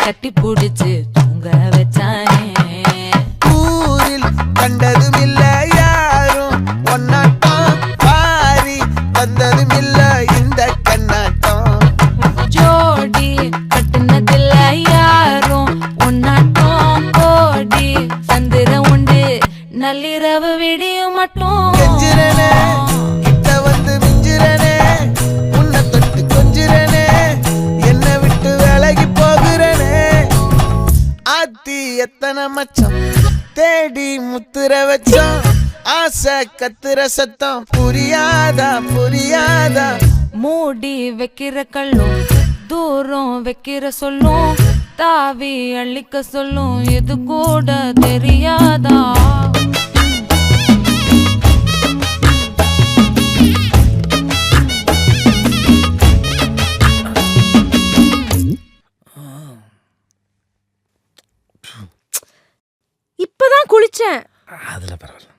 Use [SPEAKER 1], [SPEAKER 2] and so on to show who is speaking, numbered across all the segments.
[SPEAKER 1] கட்டி புடிச்சு தூங்க வச்சானே.
[SPEAKER 2] ஊரில் கண்டதும் இல்ல யாரும் ஒன்னாட்டம், பாரி வந்ததும் இல்ல இந்த கண்ணாட்டம்.
[SPEAKER 1] ஜோடி கட்டுனதில்ல யாரும் ஒன்னாட்டம், கோடி சந்திர உண்டு நள்ளிரவு விடியும் மட்டும்.
[SPEAKER 2] கெஞ்சிரனே கிட்ட வந்து மிஞ்சிரனே, உன்னை தொட்டு கொஞ்சிரனே, என்னை விட்டு விலகி போகிறனே. ஆத்தி எத்தனை மச்சம் தேடி முத்துற வச்சோம், ஆசை கத்துற சத்தம் புரியாதா புரியாதா.
[SPEAKER 1] மூடி வைக்கிற கல்லும் தூரம் வைக்கிற சொல்லும், தாவி அள்ளிக்க சொல்லும் இது கூட தெரியாதா. இப்பதான் குளிச்சேன்.
[SPEAKER 2] அதுல பரவாயில்ல.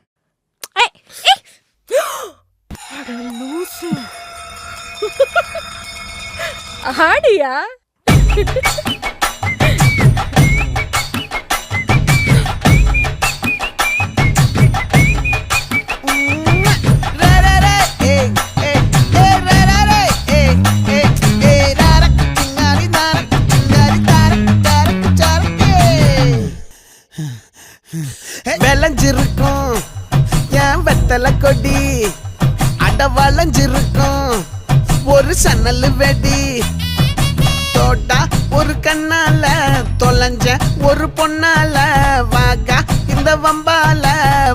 [SPEAKER 1] ஆடியா
[SPEAKER 2] விளைஞ்சிருக்கும் என் வெத்தலை கொடி, அட வளைஞ்சிருக்கும் ஒரு சன்னல் வெடி. தோட்டா ஒரு கண்ணால தொலைஞ்ச ஒரு பொண்ணால, வாகா இந்த வம்பால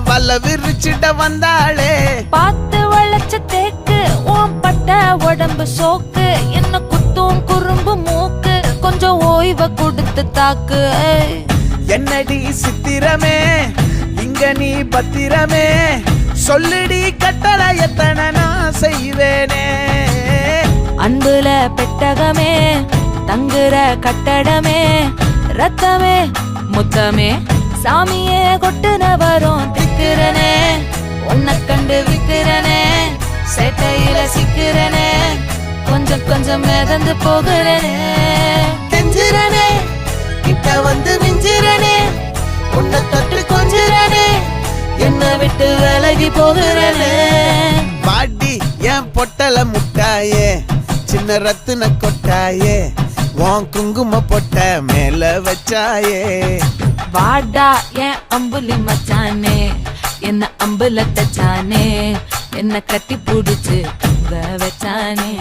[SPEAKER 2] வல விரிச்சிட வந்தாளே.
[SPEAKER 1] பார்த்து வளைச்ச தேக்கு ஓம் பட்ட உடம்பு சோக்கு, என்ன குத்தும் குறும்பு மூக்கு கொஞ்சம் ஓய்வ கொடுத்து தாக்கு.
[SPEAKER 2] என்னடி சித்திரமே இங்க நீ பத்திரமே, சொல்லுடி கட்டளை எத்தனை நான் செய்வேனே.
[SPEAKER 1] அன்புல பெட்டகமே தங்குற கட்டடமே, ரத்தமே முத்தமே சாமியே கொட்டுன வரும் திக்கிறனே. உன்னை கண்டு விக்கிறனே, சேட்டையில சிக்கிறனே, கொஞ்சம் கொஞ்சம் மிதந்து போகிறனே.
[SPEAKER 2] கெஞ்சிரனே கிட்ட வந்து மிஞ்சிரனே, உன்னை தொட்டு கொஞ்சிரனே,
[SPEAKER 1] என்னை விட்டு விலகி போகிறனே.
[SPEAKER 2] பாடி என் பொட்டல முட்டாயே, சின்ன ரத்தின கொட்டாயே, உன் குங்கும பொட்ட மேல வச்சாயே.
[SPEAKER 1] வாடா என் அம்புலி மச்சானே, என்ன அம்புல தச்சானே, என்ன கட்டி புடிச்சு தூங்க வச்சானே.